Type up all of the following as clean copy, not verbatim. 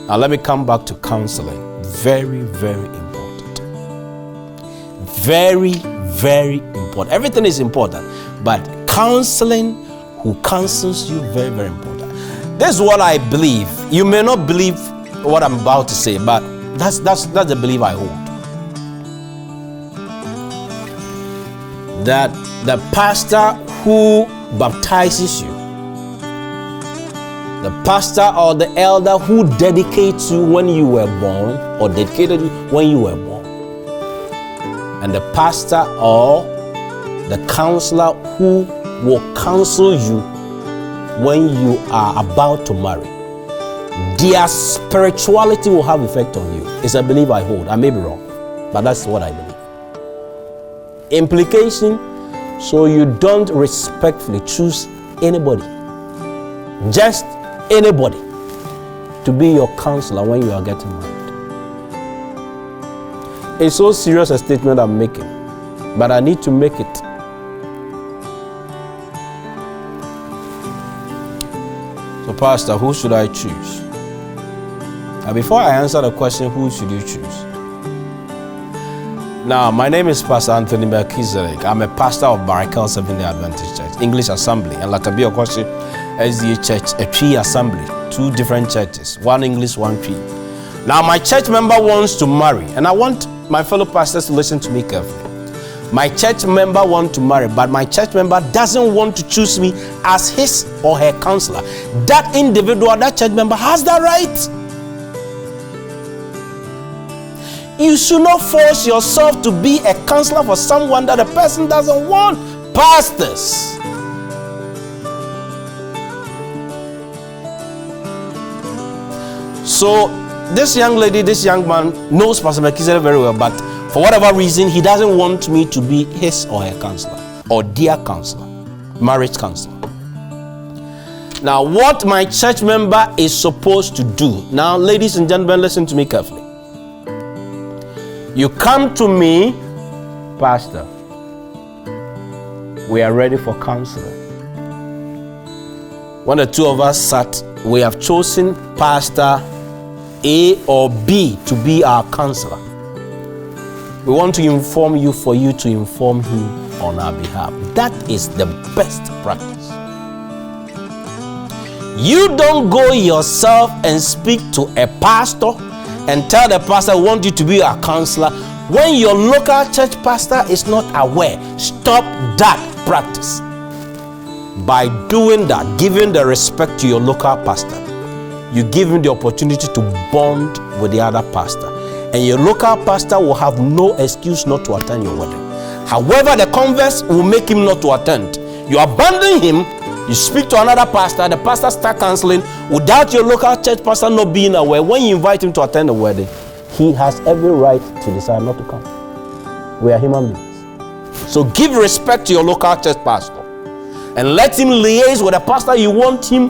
Now let me come back to counseling. Very, very important. Very, very important. Everything is important, but counseling, who counsels you, very, very important. This is what I believe. You may not believe what I'm about to say, but that's the belief I hold. That the pastor who baptizes you, the pastor or the elder who dedicates you when you were born, or dedicated you when you were born, and the pastor or the counselor who will counsel you when you are about to marry, their spirituality will have effect on you. It's a belief I hold. I may be wrong, but that's what I believe. Implication, so you don't respectfully choose anybody, just anybody, to be your counselor when you are getting married. It's so serious a statement I'm making, but I need to make it. So, Pastor, who should I choose? Now, before I answer the question, who should you choose? Now, my name is Pastor Anthony Melchizedek. I'm a pastor of Barakel Seventh-day Adventist Church, English Assembly, and Latabi Okoshi SDA Church, a Tree Assembly. Two different churches, one English, one Tree. Now, my church member wants to marry, and I want my fellow pastors to listen to me carefully. My church member wants to marry, but my church member doesn't want to choose me as his or her counselor. That individual, that church member has that right. You should not force yourself to be a counselor for someone that the person doesn't want. Pastors, so this young lady, this young man knows Pastor Melchizedek very well, but for whatever reason, he doesn't want me to be his or her counselor, or their counselor, marriage counselor. Now, what my church member is supposed to do, now, ladies and gentlemen, listen to me carefully. You come to me, Pastor, we are ready for counseling. When the two of us sat, we have chosen Pastor A or B to be our counselor. We want to inform you for you to inform him on our behalf. That is the best practice. You don't go yourself and speak to a pastor and tell the pastor, I want you to be our counselor, when your local church pastor is not aware. Stop that practice. By doing that, giving the respect to your local pastor, you give him the opportunity to bond with the other pastor, and your local pastor will have no excuse not to attend your wedding. However, the converse will make him not to attend. You abandon him, you speak to another pastor, the pastor start counseling without your local church pastor not being aware. When you invite him to attend the wedding, he has every right to decide not to come. We are human beings. So give respect to your local church pastor and let him liaise with the pastor you want him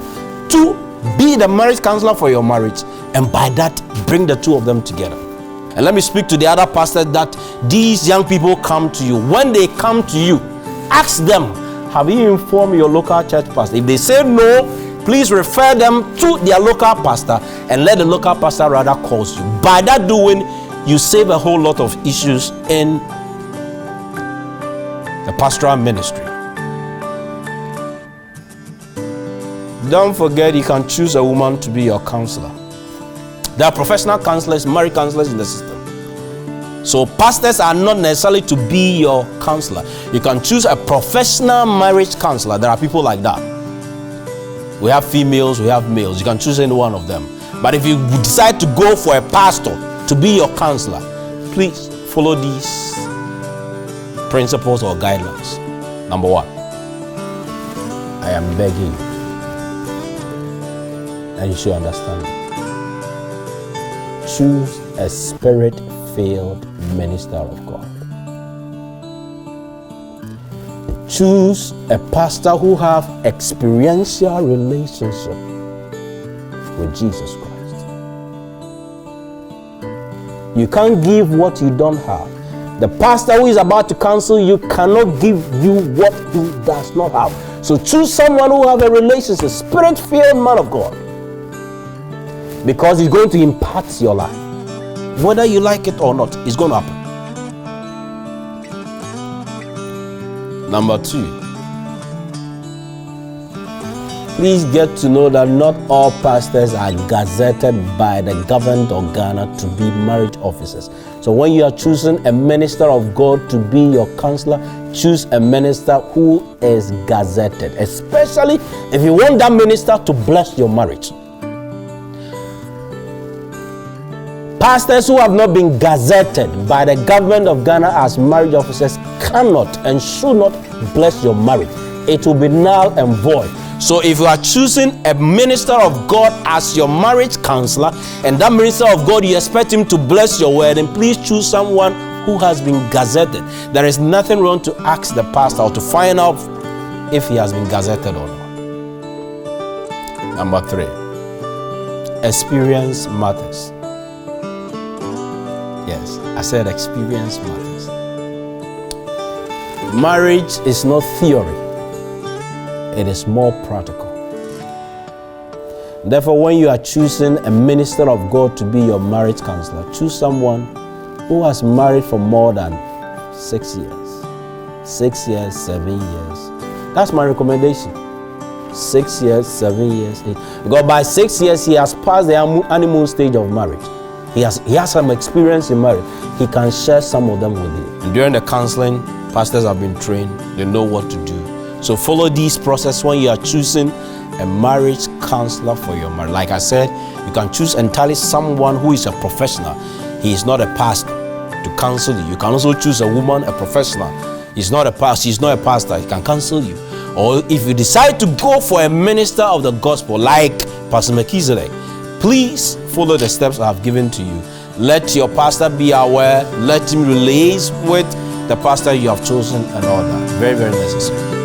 to be the marriage counselor for your marriage, and by that bring the two of them together. And let me speak to the other pastor that these young people come to you. When they come to you, ask them, have you informed your local church pastor? If they say no, please refer them to their local pastor and let the local pastor rather calls you. By that doing, you save a whole lot of issues in the pastoral ministry. Don't forget, you can choose a woman to be your counselor. There are professional counselors, marriage counselors in the system. So pastors are not necessarily to be your counselor. You can choose a professional marriage counselor. There are people like that. We have females, we have males. You can choose any one of them. But if you decide to go for a pastor to be your counselor, please follow these principles or guidelines. Number one, I am begging you, and you should understand it. Choose a spirit-filled minister of God. Choose a pastor who have experiential relationship with Jesus Christ. You can't give what you don't have. The pastor who is about to counsel you cannot give you what he does not have. So choose someone who have a relationship, spirit-filled man of God. because it's going to impact your life. Whether you like it or not, it's going to happen. Number 2, please get to know that not all pastors are gazetted by the government of Ghana to be marriage officers. So when you are choosing a minister of God to be your counselor, choose a minister who is gazetted, especially if you want that minister to bless your marriage. Pastors who have not been gazetted by the government of Ghana as marriage officers cannot and should not bless your marriage. It will be null and void. So if you are choosing a minister of God as your marriage counselor, and that minister of God, you expect him to bless your wedding, please choose someone who has been gazetted. There is nothing wrong to ask the pastor or to find out if he has been gazetted or not. Number 3, experience matters. Yes, I said experience matters. Marriage is not theory. It is more practical. Therefore, when you are choosing a minister of God to be your marriage counselor, choose someone who has married for more than 6 years. 6 years, 7 years. That's my recommendation. 6 years, 7 years, 8. Because by 6 years, he has passed the honeymoon stage of marriage. He has some experience in marriage. He can share some of them with you. And during the counseling, pastors have been trained. They know what to do. So follow this process when you are choosing a marriage counselor for your marriage. Like I said, you can choose entirely someone who is a professional. He is not a pastor to counsel you. You can also choose a woman, a professional. He's not a pastor. He's not a pastor. He can counsel you. Or if you decide to go for a minister of the gospel like Pastor Melchizedek, please follow the steps I have given to you. Let your pastor be aware. Let him liaise with the pastor you have chosen and all that. Very, very necessary.